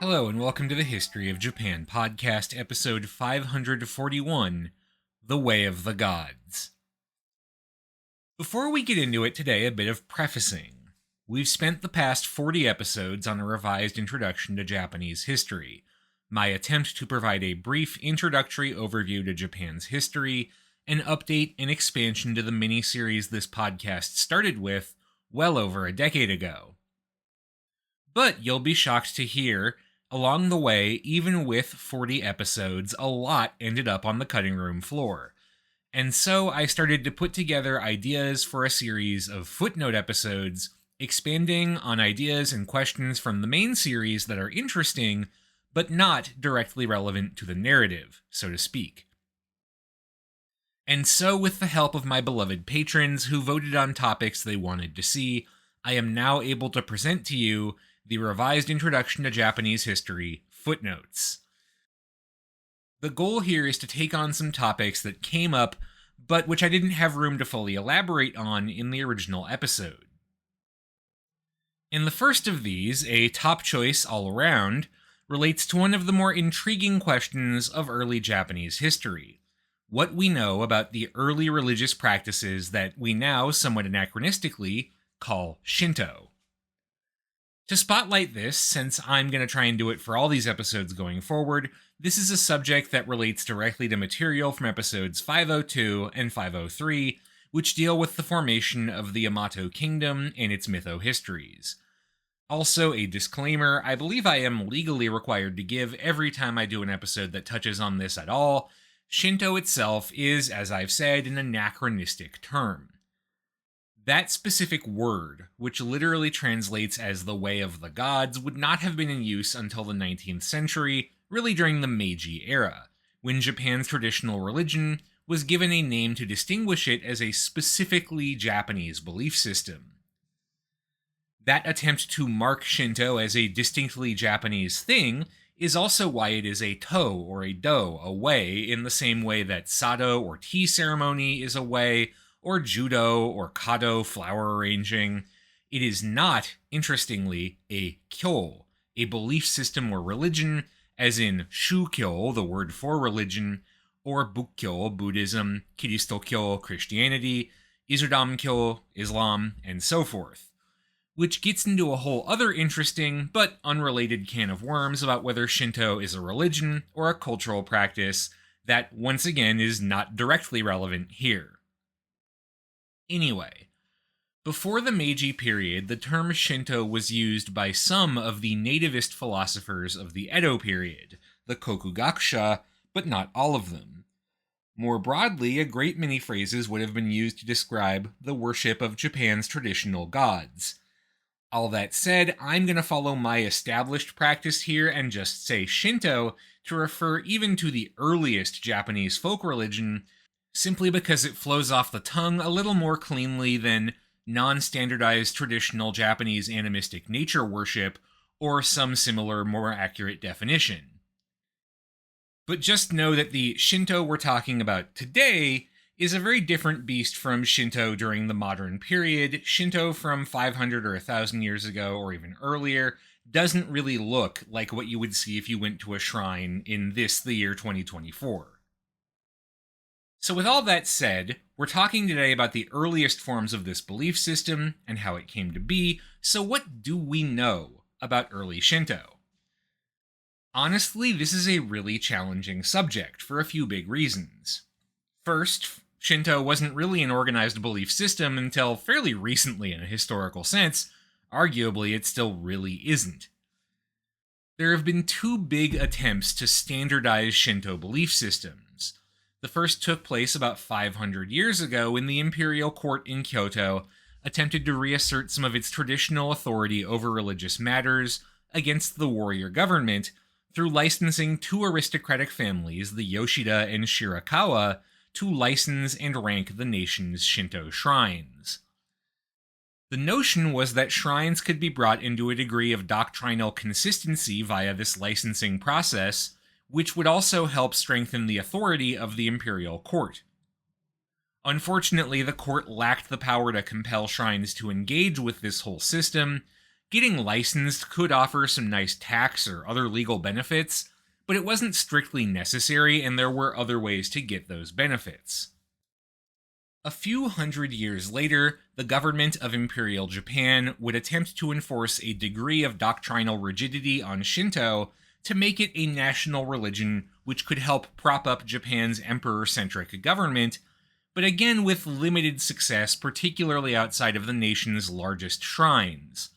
Hello and welcome to the History of Japan podcast, episode 541, The Way of the Gods. Before we get into it today, a bit of prefacing. We've spent the past 40 episodes on a revised introduction to Japanese history. My attempt to provide a brief introductory overview to Japan's history, an update and expansion to the mini-series this podcast started with well over a decade ago. But you'll be shocked to hear, along the way, even with 40 episodes, a lot ended up on the cutting room floor. And so I started to put together ideas for a series of Footnote episodes, expanding on ideas and questions from the main series that are interesting, but not directly relevant to the narrative, so to speak. And so, with the help of my beloved patrons who voted on topics they wanted to see, I am now able to present to you the revised introduction to Japanese history, Footnotes. The goal here is to take on some topics that came up, but which I didn't have room to fully elaborate on in the original episode. In the first of these, a top choice all around, relates to one of the more intriguing questions of early Japanese history: what we know about the early religious practices that we now, somewhat anachronistically, call Shinto. To spotlight this, since I'm going to try and do it for all these episodes going forward, this is a subject that relates directly to material from episodes 502 and 503, which deal with the formation of the Yamato Kingdom and its mytho-histories. Also, a disclaimer, I believe I am legally required to give every time I do an episode that touches on this at all. Shinto itself is, as I've said, an anachronistic term. That specific word, which literally translates as the way of the gods, would not have been in use until the 19th century, really during the Meiji era, when Japan's traditional religion was given a name to distinguish it as a specifically Japanese belief system. That attempt to mark Shinto as a distinctly Japanese thing is also why it is a to or a do, a way, in the same way that sado or tea ceremony is a way, or judo or kado, flower arranging. It is not, interestingly, a kyo, a belief system or religion, as in shukyo, the word for religion, or bukkyo, Buddhism, Kiristokyo, Christianity, Isudamkyo, Islam, and so forth. Which gets into a whole other interesting, but unrelated can of worms about whether Shinto is a religion or a cultural practice that, once again, is not directly relevant here. Anyway, before the Meiji period, the term Shinto was used by some of the nativist philosophers of the Edo period, the Kokugakusha, but not all of them. More broadly, a great many phrases would have been used to describe the worship of Japan's traditional gods. All that said, I'm going to follow my established practice here and just say Shinto to refer even to the earliest Japanese folk religion, simply because it flows off the tongue a little more cleanly than non-standardized traditional Japanese animistic nature worship, or some similar, more accurate definition. But just know that the Shinto we're talking about today is a very different beast from Shinto during the modern period. Shinto from 500 or 1,000 years ago, or even earlier, doesn't really look like what you would see if you went to a shrine in the year 2024. So with all that said, we're talking today about the earliest forms of this belief system and how it came to be, so what do we know about early Shinto? Honestly, this is a really challenging subject for a few big reasons. First, Shinto wasn't really an organized belief system until fairly recently in a historical sense. Arguably, it still really isn't. There have been two big attempts to standardize Shinto belief systems. The first took place about 500 years ago when the imperial court in Kyoto attempted to reassert some of its traditional authority over religious matters against the warrior government through licensing two aristocratic families, the Yoshida and Shirakawa, to license and rank the nation's Shinto shrines. The notion was that shrines could be brought into a degree of doctrinal consistency via this licensing process, which would also help strengthen the authority of the imperial court. Unfortunately, the court lacked the power to compel shrines to engage with this whole system, Getting licensed could offer some nice tax or other legal benefits, but it wasn't strictly necessary, and there were other ways to get those benefits. A few hundred years later, the government of Imperial Japan would attempt to enforce a degree of doctrinal rigidity on Shinto to make it a national religion which could help prop up Japan's emperor-centric government, but again with limited success, particularly outside of the nation's largest shrines.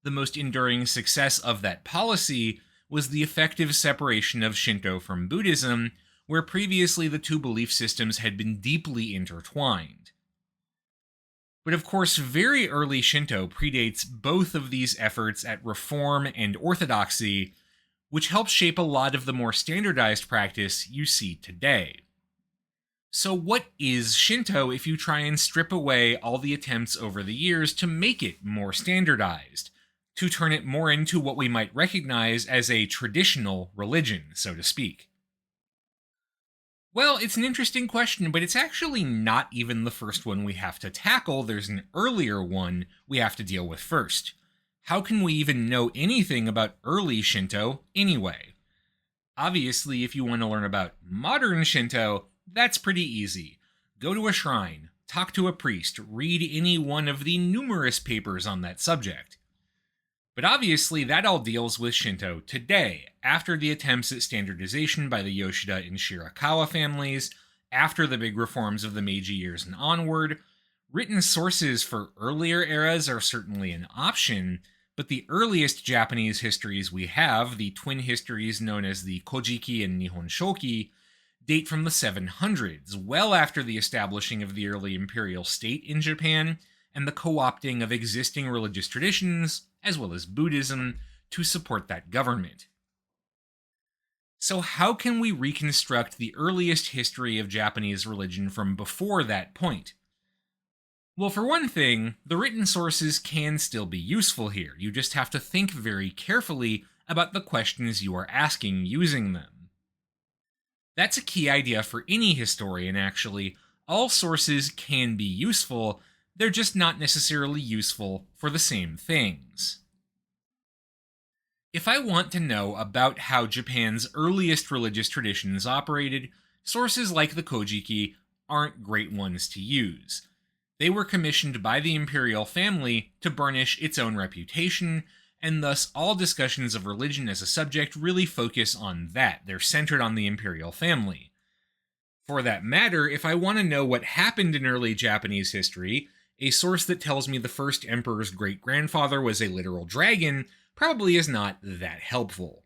The most enduring success of that policy was the effective separation of Shinto from Buddhism, where previously the two belief systems had been deeply intertwined. But of course, very early Shinto predates both of these efforts at reform and orthodoxy, which helps shape a lot of the more standardized practice you see today. So what is Shinto if you try and strip away all the attempts over the years to make it more standardized, to turn it more into what we might recognize as a traditional religion, so to speak? Well, it's an interesting question, but it's actually not even the first one we have to tackle. There's an earlier one we have to deal with first. How can we even know anything about early Shinto anyway? Obviously, if you want to learn about modern Shinto, that's pretty easy. Go to a shrine, talk to a priest, read any one of the numerous papers on that subject. But obviously, that all deals with Shinto today, after the attempts at standardization by the Yoshida and Shirakawa families, after the big reforms of the Meiji years and onward. Written sources for earlier eras are certainly an option, but the earliest Japanese histories we have, the twin histories known as the Kojiki and Nihon Shoki, date from the 700s, well after the establishing of the early imperial state in Japan, and the co-opting of existing religious traditions, as well as Buddhism, to support that government. So how can we reconstruct the earliest history of Japanese religion from before that point? Well, for one thing, the written sources can still be useful here. You just have to think very carefully about the questions you are asking using them. That's a key idea for any historian, actually. All sources can be useful, they're just not necessarily useful for the same things. If I want to know about how Japan's earliest religious traditions operated, sources like the Kojiki aren't great ones to use. They were commissioned by the imperial family to burnish its own reputation, and thus all discussions of religion as a subject really focus on that. They're centered on the imperial family. For that matter, if I want to know what happened in early Japanese history, a source that tells me the first emperor's great-grandfather was a literal dragon probably is not that helpful.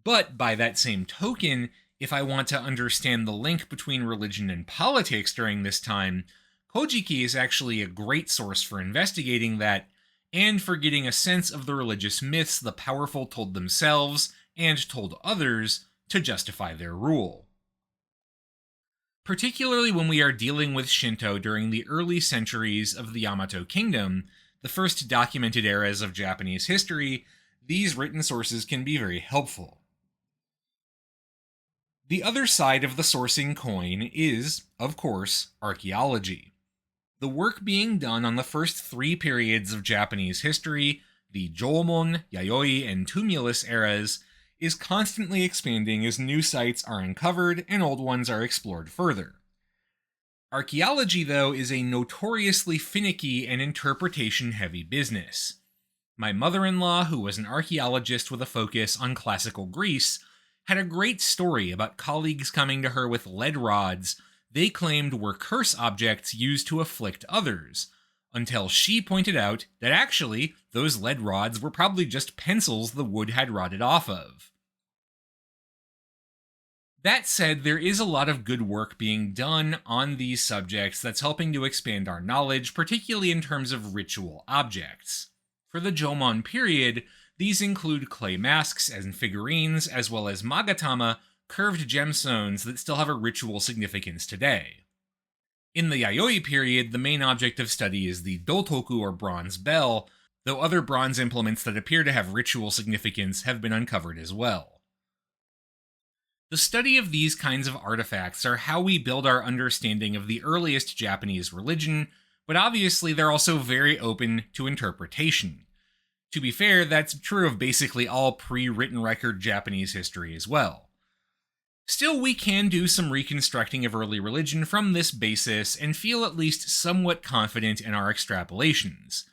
But by that same token, if I want to understand the link between religion and politics during this time, Kojiki is actually a great source for investigating that, and for getting a sense of the religious myths the powerful told themselves and told others to justify their rule. Particularly when we are dealing with Shinto during the early centuries of the Yamato Kingdom, the first documented eras of Japanese history, these written sources can be very helpful. The other side of the sourcing coin is, of course, archaeology. The work being done on the first three periods of Japanese history, the Jomon, Yayoi, and Tumulus eras, is constantly expanding as new sites are uncovered and old ones are explored further. Archaeology, though, is a notoriously finicky and interpretation-heavy business. My mother-in-law, who was an archaeologist with a focus on classical Greece, had a great story about colleagues coming to her with lead rods they claimed were curse objects used to afflict others, until she pointed out that actually, those lead rods were probably just pencils the wood had rotted off of. That said, there is a lot of good work being done on these subjects that's helping to expand our knowledge, particularly in terms of ritual objects. For the Jomon period, these include clay masks and figurines, as well as magatama, curved gemstones that still have a ritual significance today. In the Yayoi period, the main object of study is the dotoku or bronze bell, though other bronze implements that appear to have ritual significance have been uncovered as well. The study of these kinds of artifacts are how we build our understanding of the earliest Japanese religion, but obviously they're also very open to interpretation. To be fair, that's true of basically all pre-written record Japanese history as well. Still, we can do some reconstructing of early religion from this basis and feel at least somewhat confident in our extrapolations.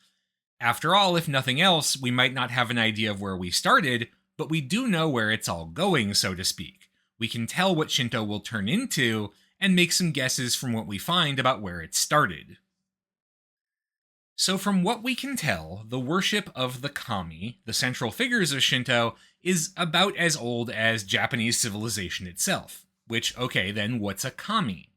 After all, if nothing else, we might not have an idea of where we started, but we do know where it's all going, so to speak. We can tell what Shinto will turn into, and make some guesses from what we find about where it started. So from what we can tell, the worship of the kami, the central figures of Shinto, is about as old as Japanese civilization itself. Which, okay, then what's a kami?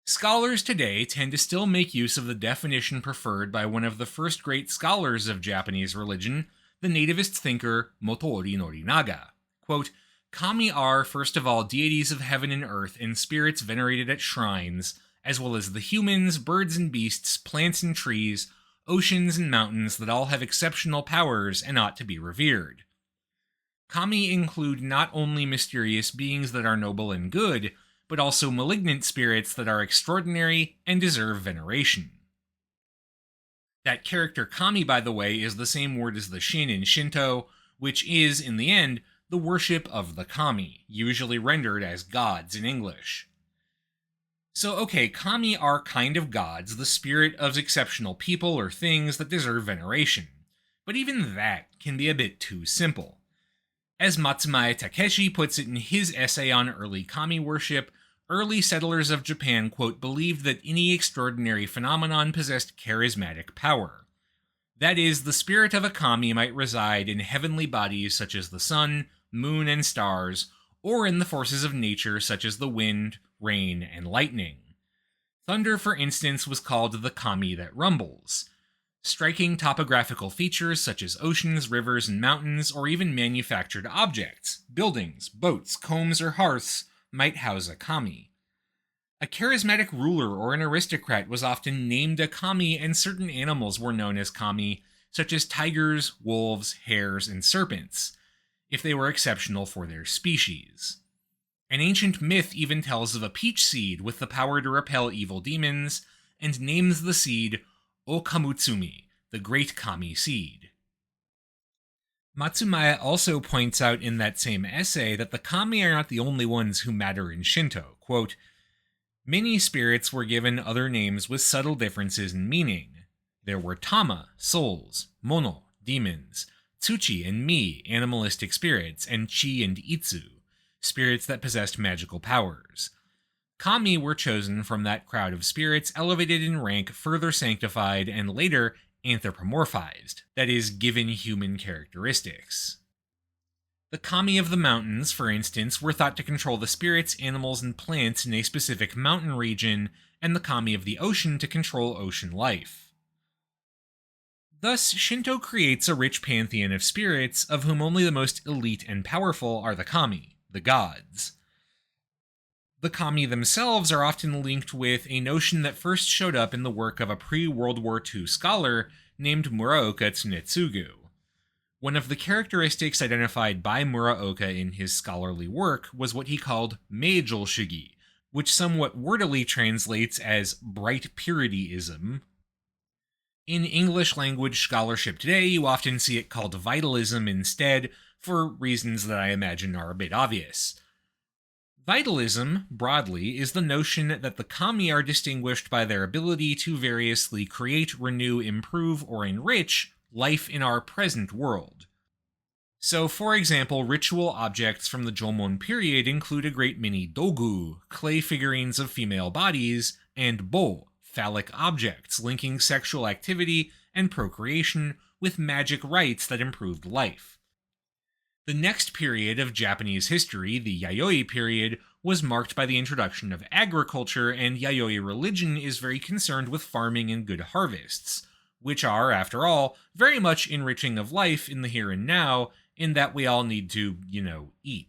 Scholars today tend to still make use of the definition preferred by one of the first great scholars of Japanese religion, the nativist thinker Motoori Norinaga. Quote, "Kami are, first of all, deities of heaven and earth and spirits venerated at shrines, as well as the humans, birds and beasts, plants and trees, oceans and mountains that all have exceptional powers and ought to be revered. Kami include not only mysterious beings that are noble and good, but also malignant spirits that are extraordinary and deserve veneration." That character kami, by the way, is the same word as the shin in Shinto, which is, in the end, the worship of the kami, usually rendered as gods in English. So okay, kami are kind of gods, the spirit of exceptional people or things that deserve veneration. But even that can be a bit too simple. As Matsumae Takeshi puts it in his essay on early kami worship, early settlers of Japan, quote, believed that any extraordinary phenomenon possessed charismatic power. That is, the spirit of a kami might reside in heavenly bodies such as the sun, moon, and stars, or in the forces of nature such as the wind, rain, and lightning. Thunder, for instance, was called the kami that rumbles. Striking topographical features such as oceans, rivers, and mountains, or even manufactured objects, buildings, boats, combs, or hearths, might house a kami. A charismatic ruler or an aristocrat was often named a kami, and certain animals were known as kami, such as tigers, wolves, hares, and serpents, if they were exceptional for their species. An ancient myth even tells of a peach seed with the power to repel evil demons, and names the seed Okamutsumi, the great kami seed. Matsumae also points out in that same essay that the kami are not the only ones who matter in Shinto. Quote, "Many spirits were given other names with subtle differences in meaning. There were tama, souls, mono, demons, tsuchi and mi, animalistic spirits, and chi and itsu, spirits that possessed magical powers. Kami were chosen from that crowd of spirits elevated in rank, further sanctified, and later anthropomorphized, that is, given human characteristics. The kami of the mountains, for instance, were thought to control the spirits, animals, and plants in a specific mountain region, and the kami of the ocean to control ocean life. Thus, Shinto creates a rich pantheon of spirits, of whom only the most elite and powerful are the kami, the gods. The kami themselves are often linked with a notion that first showed up in the work of a pre-World War II scholar named Muraoka Tsunetsugu. One of the characteristics identified by Muraoka in his scholarly work was what he called meijō shugi, which somewhat wordily translates as bright purityism. In English language scholarship today, you often see it called vitalism instead, for reasons that I imagine are a bit obvious. Vitalism, broadly, is the notion that the kami are distinguished by their ability to variously create, renew, improve, or enrich life in our present world. So, for example, ritual objects from the Jomon period include a great many dogu, clay figurines of female bodies, and bo, phallic objects linking sexual activity and procreation with magic rites that improved life. The next period of Japanese history, the Yayoi period, was marked by the introduction of agriculture, and Yayoi religion is very concerned with farming and good harvests, which are, after all, very much enriching of life in the here and now, in that we all need to, eat.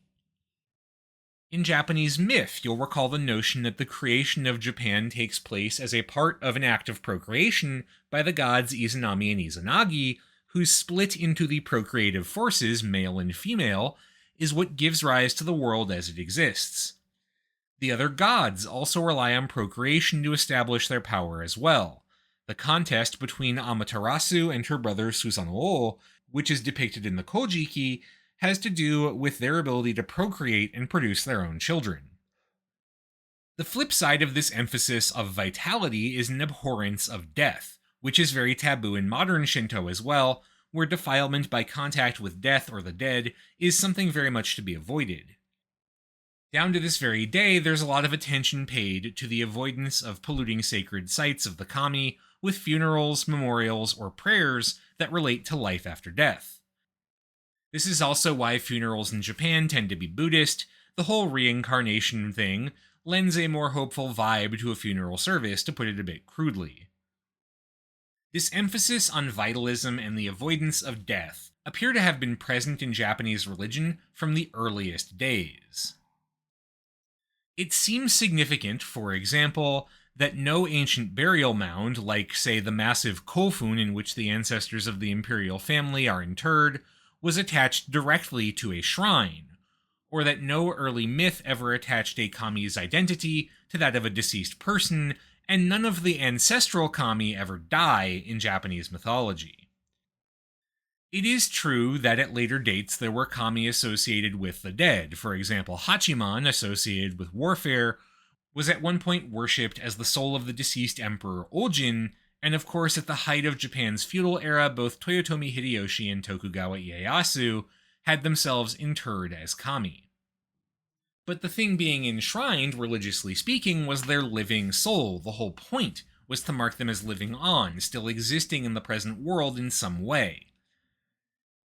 In Japanese myth, you'll recall the notion that the creation of Japan takes place as a part of an act of procreation by the gods Izanami and Izanagi, whose split into the procreative forces, male and female, is what gives rise to the world as it exists. The other gods also rely on procreation to establish their power as well. The contest between Amaterasu and her brother Susanoo, which is depicted in the Kojiki, has to do with their ability to procreate and produce their own children. The flip side of this emphasis of vitality is an abhorrence of death, which is very taboo in modern Shinto as well, where defilement by contact with death or the dead is something very much to be avoided. Down to this very day, there's a lot of attention paid to the avoidance of polluting sacred sites of the kami with funerals, memorials, or prayers that relate to life after death. This is also why funerals in Japan tend to be Buddhist. The whole reincarnation thing lends a more hopeful vibe to a funeral service, to put it a bit crudely. This emphasis on vitalism and the avoidance of death appear to have been present in Japanese religion from the earliest days. It seems significant, for example, that no ancient burial mound, like, say, the massive kofun in which the ancestors of the imperial family are interred, was attached directly to a shrine, or that no early myth ever attached a kami's identity to that of a deceased person, and none of the ancestral kami ever die in Japanese mythology. It is true that at later dates there were kami associated with the dead. For example, Hachiman, associated with warfare, was at one point worshipped as the soul of the deceased emperor Ojin, and of course at the height of Japan's feudal era, both Toyotomi Hideyoshi and Tokugawa Ieyasu had themselves interred as kami. But the thing being enshrined, religiously speaking, was their living soul. The whole point was to mark them as living on, still existing in the present world in some way.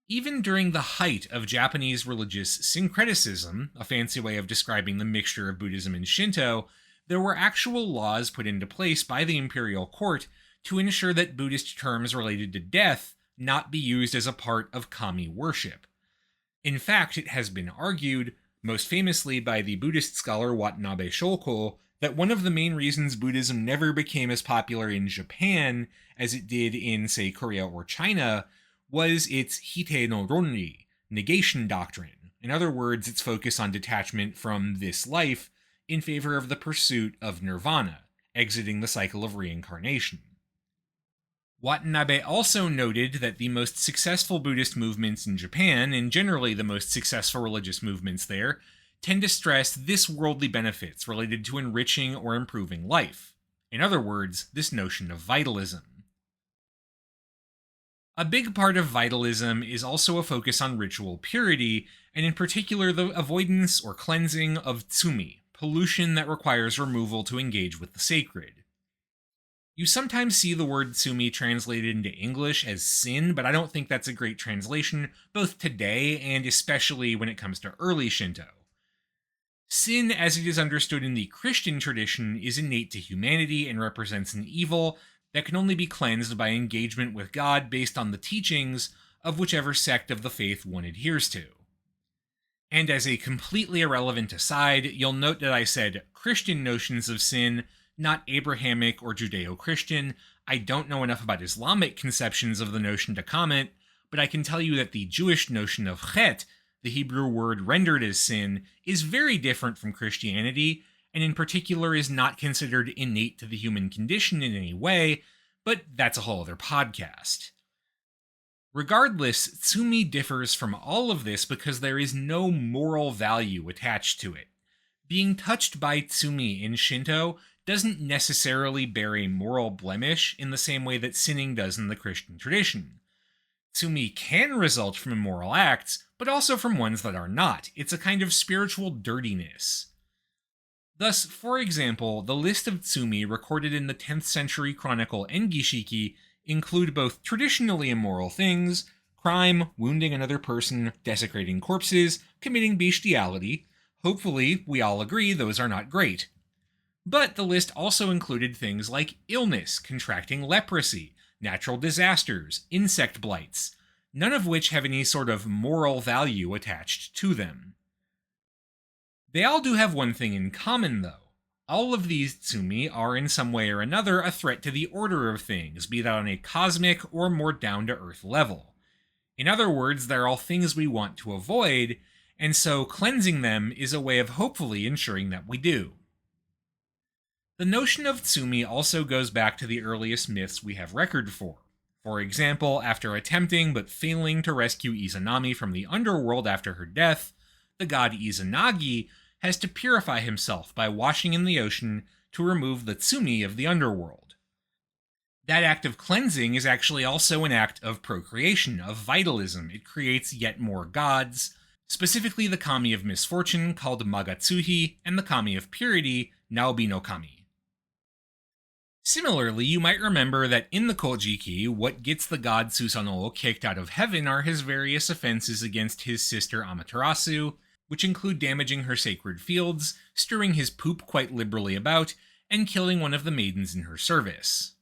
Even during the height of Japanese religious syncretism, a fancy way of describing the mixture of Buddhism and Shinto, there were actual laws put into place by the imperial court to ensure that Buddhist terms related to death not be used as a part of kami worship. In fact, it has been argued, most famously by the Buddhist scholar Watanabe Shoko, that one of the main reasons Buddhism never became as popular in Japan as it did in, say, Korea or China was its hite no ronri, negation doctrine. In other words, its focus on detachment from this life in favor of the pursuit of nirvana, exiting the cycle of reincarnation. Watanabe also noted that the most successful Buddhist movements in Japan, and generally the most successful religious movements there, tend to stress this worldly benefits related to enriching or improving life. In other words, this notion of vitalism. A big part of vitalism is also a focus on ritual purity, and in particular the avoidance or cleansing of tsumi, pollution that requires removal to engage with the sacred. You sometimes see the word tsumi translated into English as sin, but I don't think that's a great translation, both today and especially when it comes to early Shinto. Sin, as it is understood in the Christian tradition, is innate to humanity and represents an evil that can only be cleansed by engagement with God based on the teachings of whichever sect of the faith one adheres to. And as a completely irrelevant aside, you'll note that I said Christian notions of sin, not Abrahamic or Judeo-Christian. I don't know enough about Islamic conceptions of the notion to comment, but I can tell you that the Jewish notion of chet, the Hebrew word rendered as sin, is very different from Christianity, and in particular is not considered innate to the human condition in any way, but that's a whole other podcast. Regardless, tsumi differs from all of this because there is no moral value attached to it. Being touched by tsumi in Shinto doesn't necessarily bear a moral blemish in the same way that sinning does in the Christian tradition. Tsumi can result from immoral acts, but also from ones that are not. It's a kind of spiritual dirtiness. Thus, for example, the list of tsumi recorded in the 10th century chronicle Engishiki include both traditionally immoral things, crime, wounding another person, desecrating corpses, committing bestiality. Hopefully, we all agree those are not great. But the list also included things like illness, contracting leprosy, natural disasters, insect blights, none of which have any sort of moral value attached to them. They all do have one thing in common, though. All of these tsumi are in some way or another a threat to the order of things, be that on a cosmic or more down-to-earth level. In other words, they're all things we want to avoid, and so cleansing them is a way of hopefully ensuring that we do. The notion of tsumi also goes back to the earliest myths we have record for. For example, after attempting but failing to rescue Izanami from the underworld after her death, the god Izanagi has to purify himself by washing in the ocean to remove the tsumi of the underworld. That act of cleansing is actually also an act of procreation, of vitalism. It creates yet more gods, specifically the kami of misfortune called Magatsuhi and the kami of purity, Naobi no Kami. Similarly, you might remember that in the Kojiki, what gets the god Susanoo kicked out of heaven are his various offenses against his sister Amaterasu, which include damaging her sacred fields, strewing his poop quite liberally about, and killing one of the maidens in her service.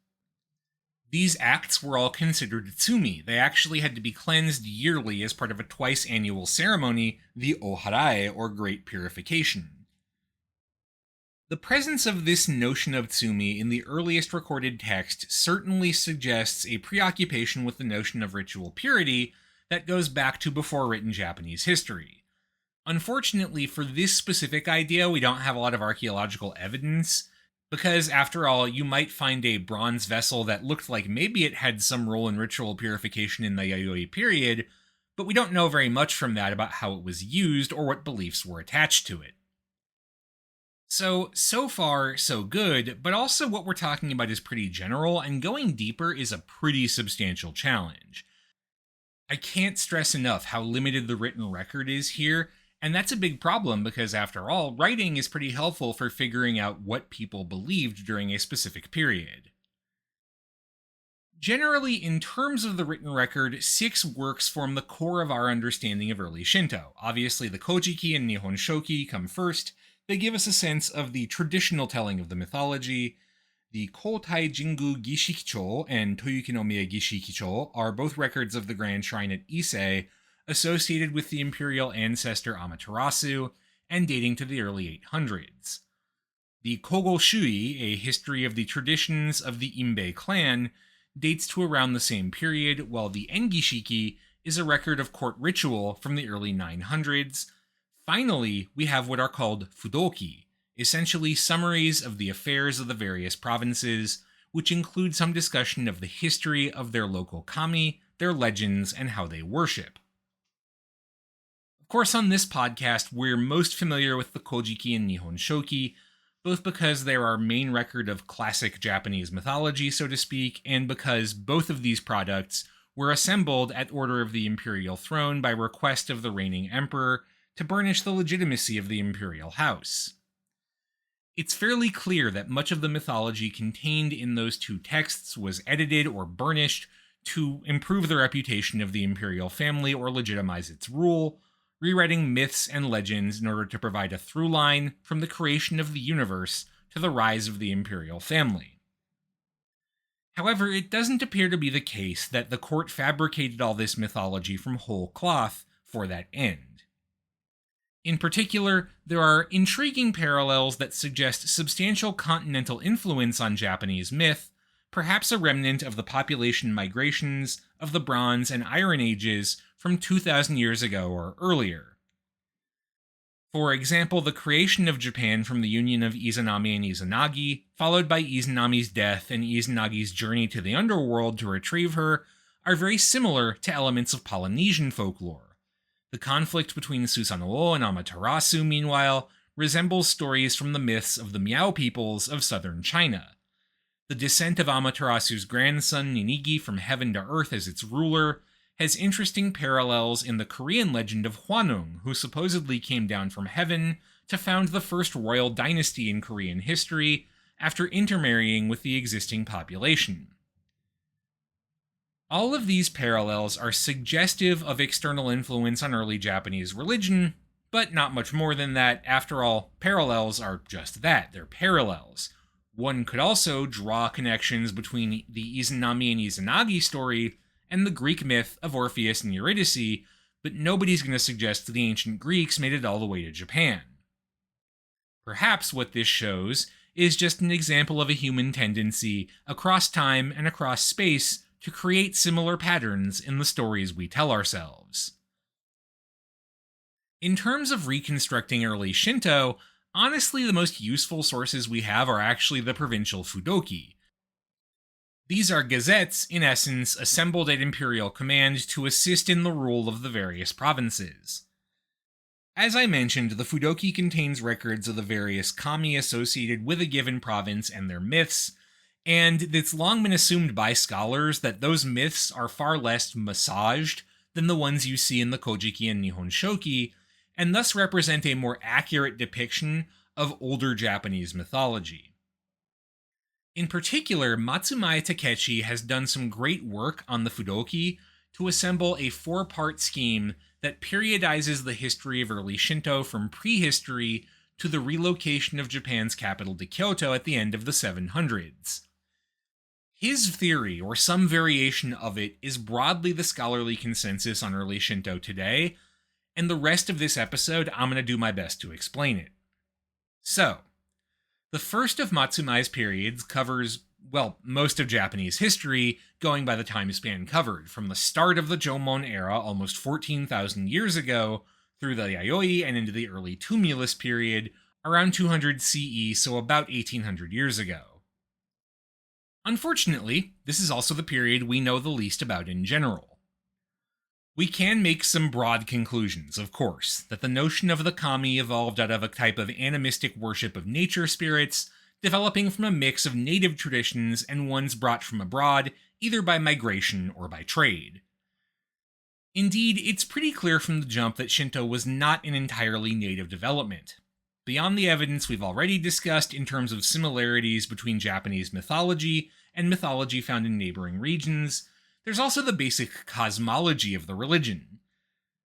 These acts were all considered tsumi. They actually had to be cleansed yearly as part of a twice-annual ceremony, the Oharae, or Great Purification. The presence of this notion of tsumi in the earliest recorded text certainly suggests a preoccupation with the notion of ritual purity that goes back to before written Japanese history. Unfortunately, for this specific idea, we don't have a lot of archaeological evidence, because after all, you might find a bronze vessel that looked like maybe it had some role in ritual purification in the Yayoi period, but we don't know very much from that about how it was used or what beliefs were attached to it. So far, so good, but also what we're talking about is pretty general, and going deeper is a pretty substantial challenge. I can't stress enough how limited the written record is here, and that's a big problem because, after all, writing is pretty helpful for figuring out what people believed during a specific period. Generally, in terms of the written record, 6 works form the core of our understanding of early Shinto. Obviously, the Kojiki and Nihon Shoki come first. They give us a sense of the traditional telling of the mythology. The Kotai Jingu Gishikicho and Toyukinomiya Gishikicho are both records of the Grand Shrine at Ise, associated with the imperial ancestor Amaterasu, and dating to the early 800s. The Kogo Shui, a history of the traditions of the Imbe clan, dates to around the same period, while the Engishiki is a record of court ritual from the early 900s. Finally, we have what are called fudoki, essentially summaries of the affairs of the various provinces, which include some discussion of the history of their local kami, their legends, and how they worship. Of course, on this podcast, we're most familiar with the Kojiki and Nihon Shoki, both because they're our main record of classic Japanese mythology, so to speak, and because both of these products were assembled at order of the imperial throne by request of the reigning emperor, to burnish the legitimacy of the imperial house. It's fairly clear that much of the mythology contained in those two texts was edited or burnished to improve the reputation of the imperial family or legitimize its rule, rewriting myths and legends in order to provide a through line from the creation of the universe to the rise of the imperial family. However, it doesn't appear to be the case that the court fabricated all this mythology from whole cloth for that end. In particular, there are intriguing parallels that suggest substantial continental influence on Japanese myth, perhaps a remnant of the population migrations of the Bronze and Iron Ages from 2,000 years ago or earlier. For example, the creation of Japan from the union of Izanami and Izanagi, followed by Izanami's death and Izanagi's journey to the underworld to retrieve her, are very similar to elements of Polynesian folklore. The conflict between Susanoo and Amaterasu, meanwhile, resembles stories from the myths of the Miao peoples of southern China. The descent of Amaterasu's grandson Ninigi from heaven to earth as its ruler has interesting parallels in the Korean legend of Hwanung, who supposedly came down from heaven to found the first royal dynasty in Korean history after intermarrying with the existing population. All of these parallels are suggestive of external influence on early Japanese religion, but not much more than that. After all, parallels are just that, they're parallels. One could also draw connections between the Izanami and Izanagi story and the Greek myth of Orpheus and Eurydice, but nobody's going to suggest the ancient Greeks made it all the way to Japan. Perhaps what this shows is just an example of a human tendency across time and across space to create similar patterns in the stories we tell ourselves. In terms of reconstructing early Shinto, honestly, the most useful sources we have are actually the provincial fudoki. These are gazettes, in essence, assembled at imperial command to assist in the rule of the various provinces. As I mentioned, the fudoki contains records of the various kami associated with a given province and their myths, and it's long been assumed by scholars that those myths are far less massaged than the ones you see in the Kojiki and Nihon Shoki, and thus represent a more accurate depiction of older Japanese mythology. In particular, Matsumae Takechi has done some great work on the fudoki to assemble a 4-part scheme that periodizes the history of early Shinto from prehistory to the relocation of Japan's capital to Kyoto at the end of the 700s. His theory, or some variation of it, is broadly the scholarly consensus on early Shinto today, and the rest of this episode I'm going to do my best to explain it. So, the first of Matsumae's periods covers, well, most of Japanese history, going by the time span covered, from the start of the Jomon era almost 14,000 years ago, through the Yayoi and into the early Tumulus period, around 200 CE, so about 1800 years ago. Unfortunately, this is also the period we know the least about in general. We can make some broad conclusions, of course, that the notion of the kami evolved out of a type of animistic worship of nature spirits, developing from a mix of native traditions and ones brought from abroad, either by migration or by trade. Indeed, it's pretty clear from the jump that Shinto was not an entirely native development. Beyond the evidence we've already discussed in terms of similarities between Japanese mythology and mythology found in neighboring regions, there's also the basic cosmology of the religion.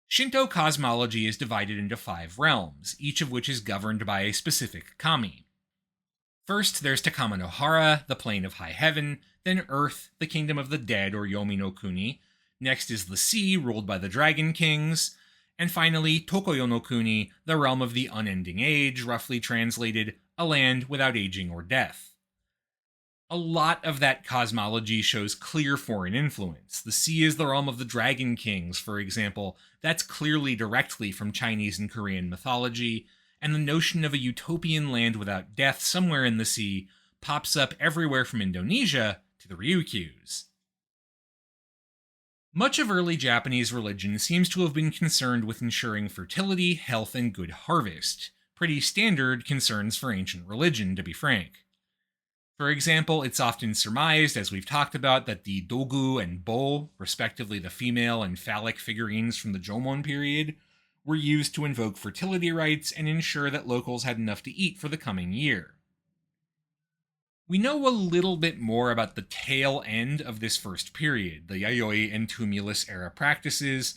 Shinto cosmology is divided into 5 realms, each of which is governed by a specific kami. First, there's Takama no Hara, the plane of high heaven, then Earth, the kingdom of the dead or Yomi no Kuni, next is the sea, ruled by the Dragon Kings, and finally Tokoyo no Kuni, the realm of the unending age, roughly translated, a land without aging or death. A lot of that cosmology shows clear foreign influence. The sea is the realm of the Dragon Kings, for example. That's clearly directly from Chinese and Korean mythology, and the notion of a utopian land without death somewhere in the sea pops up everywhere from Indonesia to the Ryukyus. Much of early Japanese religion seems to have been concerned with ensuring fertility, health, and good harvest. Pretty standard concerns for ancient religion, to be frank. For example, it's often surmised, as we've talked about, that the dogu and bo, respectively the female and phallic figurines from the Jomon period, were used to invoke fertility rites and ensure that locals had enough to eat for the coming year. We know a little bit more about the tail end of this first period, the Yayoi and Tumulus era practices.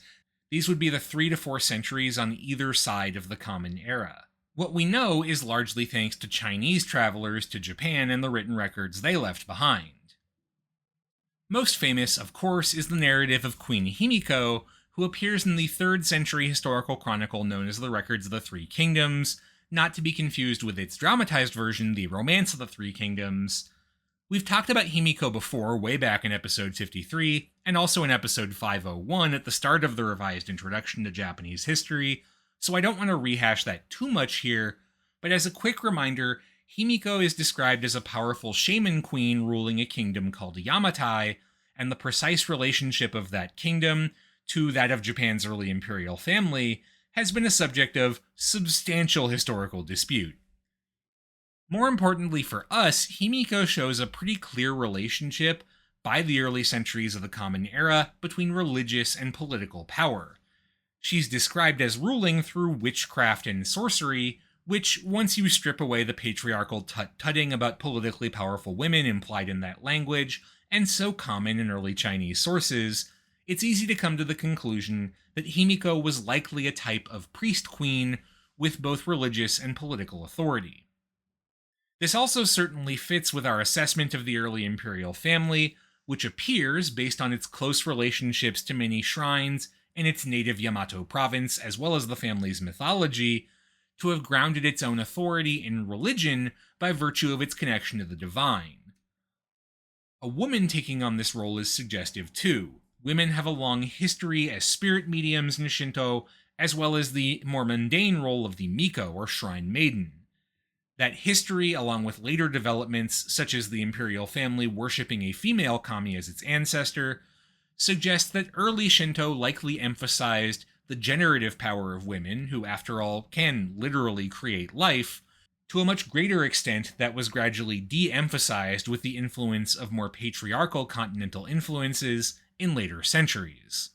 These would be the 3 to 4 centuries on either side of the Common Era. What we know is largely thanks to Chinese travelers to Japan and the written records they left behind. Most famous, of course, is the narrative of Queen Himiko, who appears in the 3rd century historical chronicle known as the Records of the Three Kingdoms, not to be confused with its dramatized version, the Romance of the Three Kingdoms. We've talked about Himiko before, way back in episode 53, and also in episode 501 at the start of the revised introduction to Japanese history, so I don't want to rehash that too much here, but as a quick reminder, Himiko is described as a powerful shaman queen ruling a kingdom called Yamatai, and the precise relationship of that kingdom to that of Japan's early imperial family has been a subject of substantial historical dispute. More importantly for us, Himiko shows a pretty clear relationship by the early centuries of the Common Era between religious and political power. She's described as ruling through witchcraft and sorcery, which, once you strip away the patriarchal tut-tutting about politically powerful women implied in that language, and so common in early Chinese sources, it's easy to come to the conclusion that Himiko was likely a type of priest-queen with both religious and political authority. This also certainly fits with our assessment of the early imperial family, which appears, based on its close relationships to many shrines in its native Yamato province as well as the family's mythology, to have grounded its own authority in religion by virtue of its connection to the divine. A woman taking on this role is suggestive too. Women have a long history as spirit mediums in Shinto, as well as the more mundane role of the Miko, or shrine maiden. That history, along with later developments such as the imperial family worshipping a female kami as its ancestor, suggests that early Shinto likely emphasized the generative power of women, who, after all, can literally create life, to a much greater extent that was gradually de-emphasized with the influence of more patriarchal continental influences in later centuries.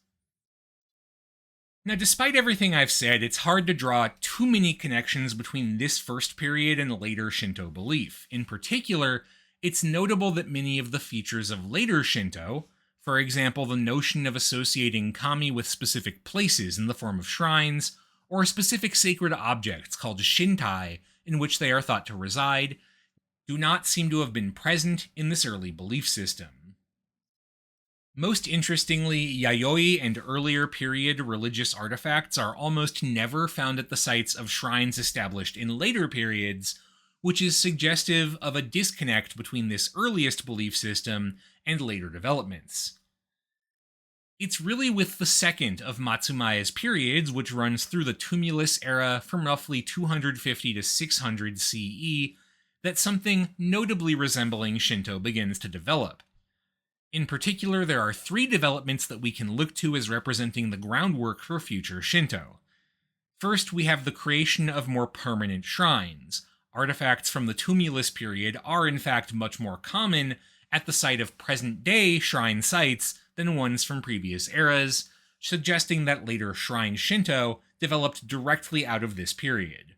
Now, despite everything I've said, it's hard to draw too many connections between this first period and later Shinto belief. In particular, it's notable that many of the features of later Shinto, for example, the notion of associating kami with specific places in the form of shrines, or specific sacred objects called shintai in which they are thought to reside, do not seem to have been present in this early belief system. Most interestingly, Yayoi and earlier period religious artifacts are almost never found at the sites of shrines established in later periods, which is suggestive of a disconnect between this earliest belief system and later developments. It's really with the second of Matsumae's periods, which runs through the Tumulus era from roughly 250 to 600 CE, that something notably resembling Shinto begins to develop. In particular, there are three developments that we can look to as representing the groundwork for future Shinto. First, we have the creation of more permanent shrines. Artifacts from the Tumulus period are in fact much more common at the site of present-day shrine sites than ones from previous eras, suggesting that later shrine Shinto developed directly out of this period.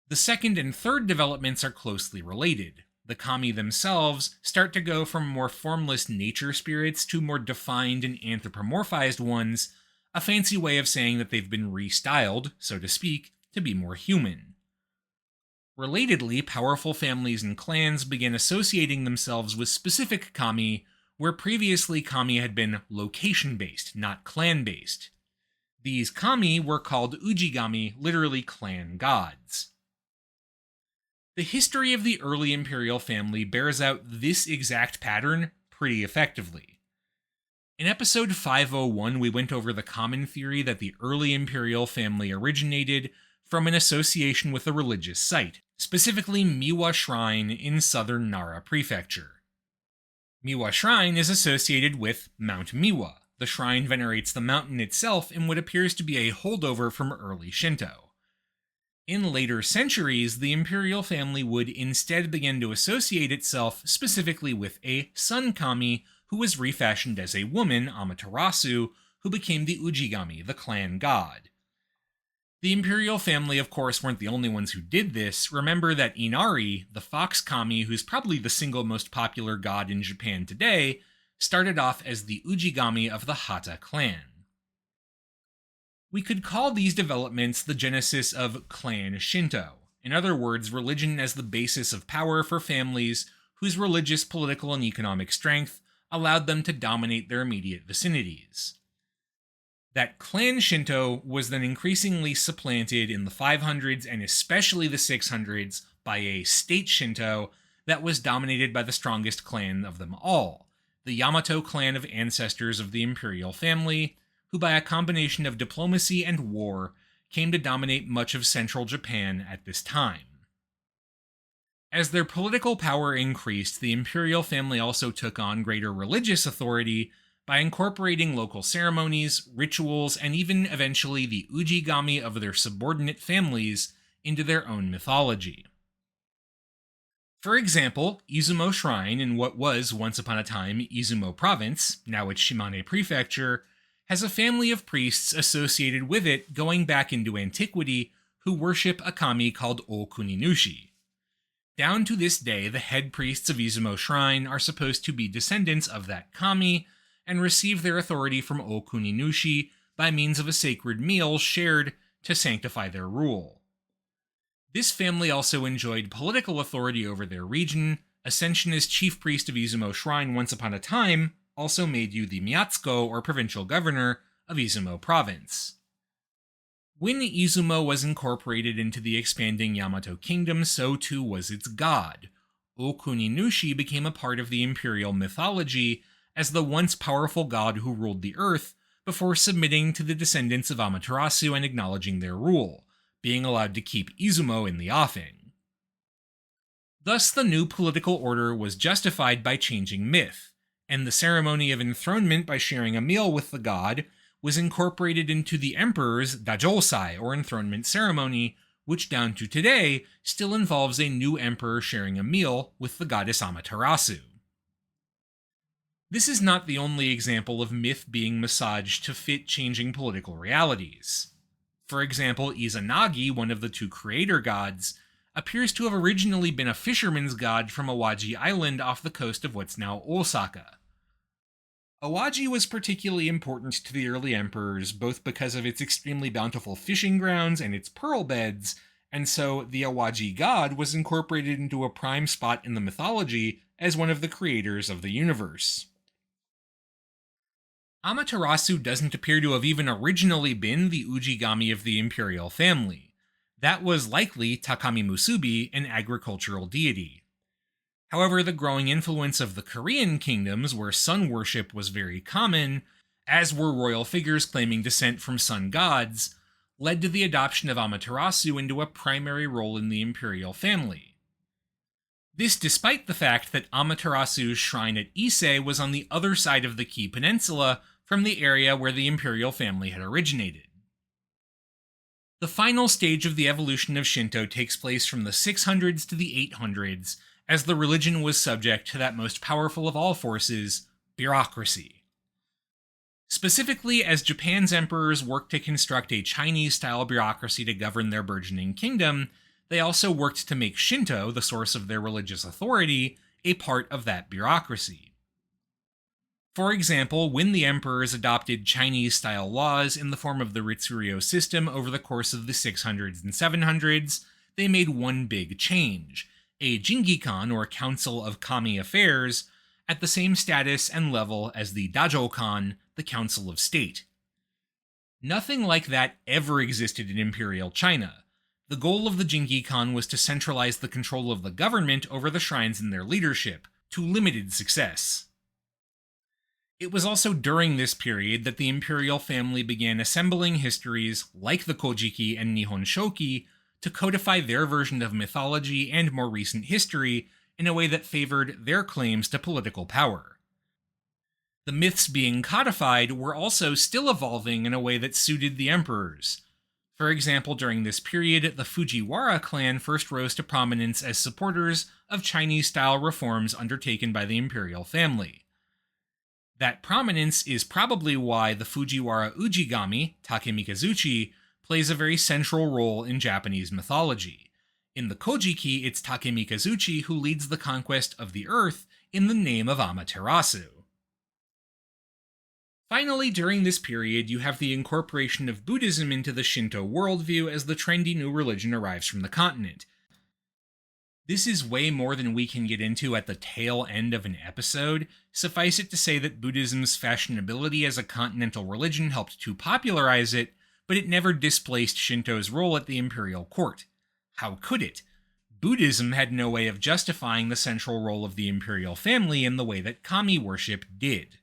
The second and third developments are closely related. The kami themselves start to go from more formless nature spirits to more defined and anthropomorphized ones, a fancy way of saying that they've been restyled, so to speak, to be more human. Relatedly, powerful families and clans began associating themselves with specific kami, where previously kami had been location-based, not clan-based. These kami were called ujigami, literally clan gods. The history of the early imperial family bears out this exact pattern pretty effectively. In episode 501, we went over the common theory that the early imperial family originated from an association with a religious site, specifically Miwa Shrine in southern Nara Prefecture. Miwa Shrine is associated with Mount Miwa. The shrine venerates the mountain itself in what appears to be a holdover from early Shinto. In later centuries, the imperial family would instead begin to associate itself specifically with a sun kami who was refashioned as a woman, Amaterasu, who became the Ujigami, the clan god. The imperial family, of course, weren't the only ones who did this. Remember that Inari, the fox kami who's probably the single most popular god in Japan today, started off as the Ujigami of the Hata clan. We could call these developments the genesis of clan Shinto. In other words, religion as the basis of power for families whose religious, political, and economic strength allowed them to dominate their immediate vicinities. That clan Shinto was then increasingly supplanted in the 500s and especially the 600s by a state Shinto that was dominated by the strongest clan of them all, the Yamato clan of ancestors of the imperial family, who by a combination of diplomacy and war came to dominate much of central Japan at this time. As their political power increased, the imperial family also took on greater religious authority by incorporating local ceremonies, rituals, and even eventually the ujigami of their subordinate families into their own mythology. For example, Izumo Shrine in what was once upon a time Izumo Province, now it's Shimane Prefecture, has a family of priests associated with it going back into antiquity who worship a kami called O-Kuninushi. Down to this day, the head priests of Izumo Shrine are supposed to be descendants of that kami and receive their authority from O-Kuninushi by means of a sacred meal shared to sanctify their rule. This family also enjoyed political authority over their region. Ascension as chief priest of Izumo Shrine once upon a time also made you the Miatsuko, or provincial governor, of Izumo Province. When Izumo was incorporated into the expanding Yamato kingdom, so too was its god. O-Kuninushi became a part of the imperial mythology as the once powerful god who ruled the earth before submitting to the descendants of Amaterasu and acknowledging their rule, being allowed to keep Izumo in the offing. Thus, the new political order was justified by changing myth, and the ceremony of enthronement by sharing a meal with the god was incorporated into the emperor's dajosai, or enthronement ceremony, which down to today still involves a new emperor sharing a meal with the goddess Amaterasu. This is not the only example of myth being massaged to fit changing political realities. For example, Izanagi, one of the two creator gods, appears to have originally been a fisherman's god from Awaji Island off the coast of what's now Osaka. Awaji was particularly important to the early emperors, both because of its extremely bountiful fishing grounds and its pearl beds, and so the Awaji god was incorporated into a prime spot in the mythology as one of the creators of the universe. Amaterasu doesn't appear to have even originally been the Ujigami of the imperial family. That was likely Takami Musubi, an agricultural deity. However, the growing influence of the Korean kingdoms, where sun worship was very common, as were royal figures claiming descent from sun gods, led to the adoption of Amaterasu into a primary role in the imperial family. This despite the fact that Amaterasu's shrine at Ise was on the other side of the Kii Peninsula from the area where the imperial family had originated. The final stage of the evolution of Shinto takes place from the 600s to the 800s, as the religion was subject to that most powerful of all forces, bureaucracy. Specifically, as Japan's emperors worked to construct a Chinese-style bureaucracy to govern their burgeoning kingdom, they also worked to make Shinto, the source of their religious authority, a part of that bureaucracy. For example, when the emperors adopted Chinese-style laws in the form of the Ritsuryo system over the course of the 600s and 700s, they made one big change: a Jingikan, or Council of Kami Affairs, at the same status and level as the Dajokan, the Council of State. Nothing like that ever existed in Imperial China. The goal of the Jingikan was to centralize the control of the government over the shrines and their leadership, to limited success. It was also during this period that the imperial family began assembling histories like the Kojiki and Nihon Shoki to codify their version of mythology and more recent history in a way that favored their claims to political power. The myths being codified were also still evolving in a way that suited the emperors. For example, during this period, the Fujiwara clan first rose to prominence as supporters of Chinese-style reforms undertaken by the imperial family. That prominence is probably why the Fujiwara Ujigami, Takemikazuchi, plays a very central role in Japanese mythology. In the Kojiki, it's Takemikazuchi who leads the conquest of the earth in the name of Amaterasu. Finally, during this period, you have the incorporation of Buddhism into the Shinto worldview as the trendy new religion arrives from the continent. This is way more than we can get into at the tail end of an episode. Suffice it to say that Buddhism's fashionability as a continental religion helped to popularize it, but it never displaced Shinto's role at the imperial court. How could it? Buddhism had no way of justifying the central role of the imperial family in the way that kami worship did.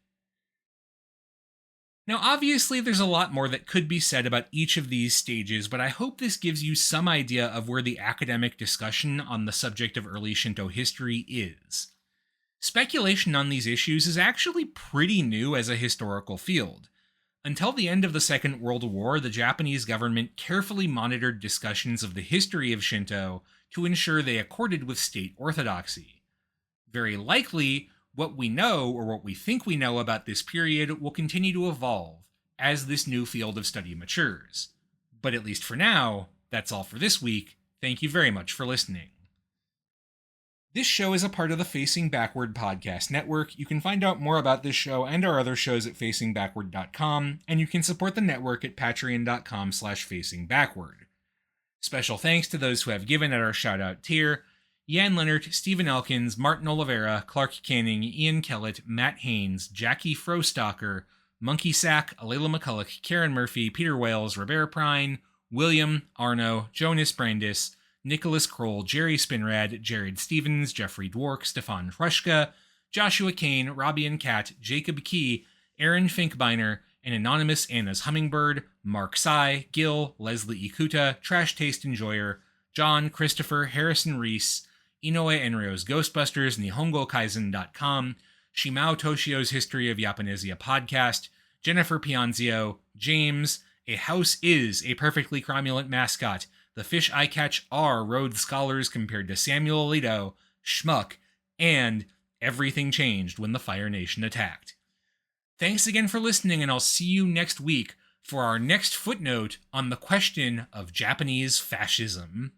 Now, obviously, there's a lot more that could be said about each of these stages, but I hope this gives you some idea of where the academic discussion on the subject of early Shinto history is. Speculation on these issues is actually pretty new as a historical field. Until the end of the Second World War, the Japanese government carefully monitored discussions of the history of Shinto to ensure they accorded with state orthodoxy. Very likely, what we know, or what we think we know about this period, will continue to evolve as this new field of study matures. But at least for now, that's all for this week. Thank you very much for listening. This show is a part of the Facing Backward podcast network. You can find out more about this show and our other shows at facingbackward.com, and you can support the network at patreon.com/facingbackward. Special thanks to those who have given at our shoutout tier: Jan Leonard, Stephen Elkins, Martin Oliveira, Clark Canning, Ian Kellett, Matt Haynes, Jackie Frostocker, Monkey Sack, Alayla McCulloch, Karen Murphy, Peter Wales, Robert Prine, William, Arno, Jonas Brandis, Nicholas Kroll, Jerry Spinrad, Jared Stevens, Jeffrey Dwork, Stefan Hrushka, Joshua Kane, Robbie and Kat, Jacob Key, Aaron Finkbeiner, and Anonymous Anna's Hummingbird, Mark Sy, Gil, Leslie Ikuta, Trash Taste Enjoyer, John, Christopher, Harrison Reese, Inoue Enryo's Ghostbusters, NihongoKaizen.com, Shimao Toshio's History of Japanesia podcast, Jennifer Pianzio, James, A House is a Perfectly Cromulent Mascot, The Fish I Catch Are Rhodes Scholars Compared to Samuel Alito, Schmuck, and Everything Changed When the Fire Nation Attacked. Thanks again for listening, and I'll see you next week for our next footnote on the question of Japanese fascism.